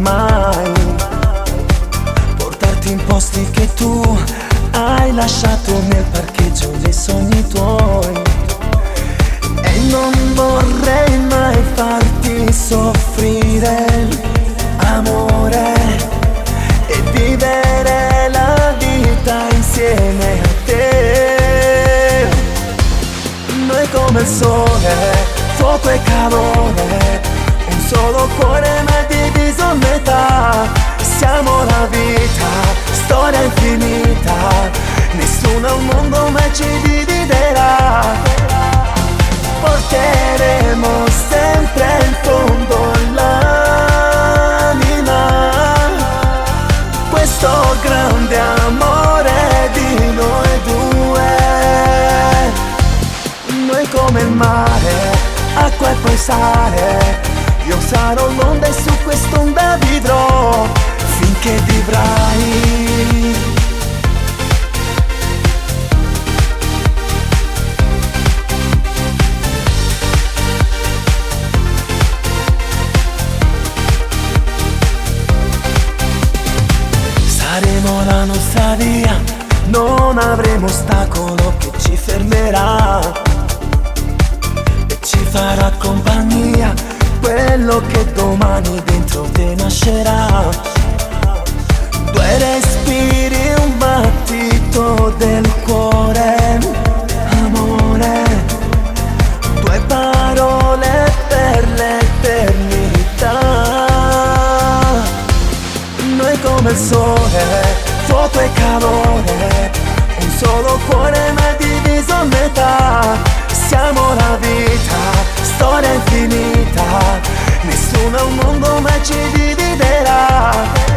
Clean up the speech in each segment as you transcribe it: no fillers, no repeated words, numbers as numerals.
mai portarti in posti che tu hai lasciato nel parcheggio dei sogni tuoi. E non vorrei mai farti soffrire, amore, e vivere la vita insieme a te. Noi come il sole, fuoco e calore, un solo cuore ma diviso a metà. Siamo la vita, storia infinita, nessuno al mondo mai ci dividerà. Porteremo sempre in fondo l'anima, questo grande amore di noi due. Noi come il mare, acqua e poi sale, io sarò l'onda e su quest'onda vivrò finché vivrai. Saremo la nostra via, non avremo ostacolo che ci fermerà e ci farà compagnia quello che domani dentro te nascerà. Due respiri, un battito del cuore, amore, due parole per l'eternità. Noi come il sole, fuoco e calore, un solo cuore ma diviso a metà. Siamo la vita, storia infinita, nessuno al mondo mai ci dividerà.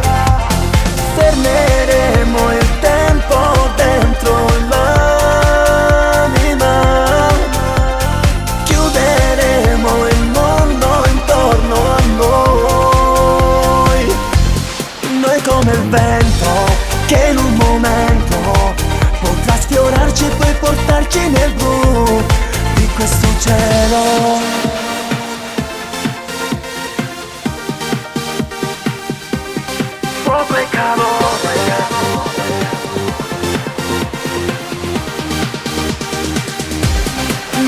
Fermeremo il tempo dentro l'anima, chiuderemo il mondo intorno a noi. Noi come il vento che in un momento potrà sfiorarci e poi portarci nel blu di questo cielo. Fuoco e calore,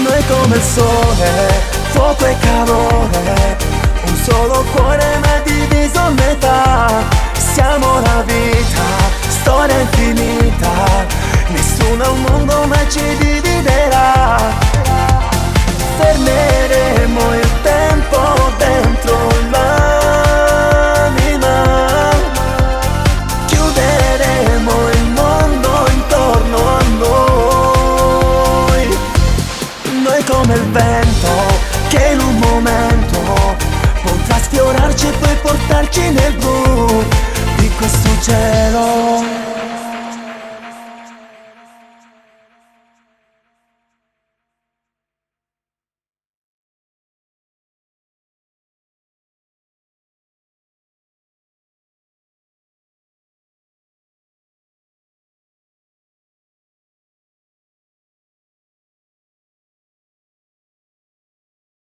noi come il sole, fuoco e calore, un solo cuore ma diviso a metà. Siamo la vita, storia infinita, nessuno al mondo mai ci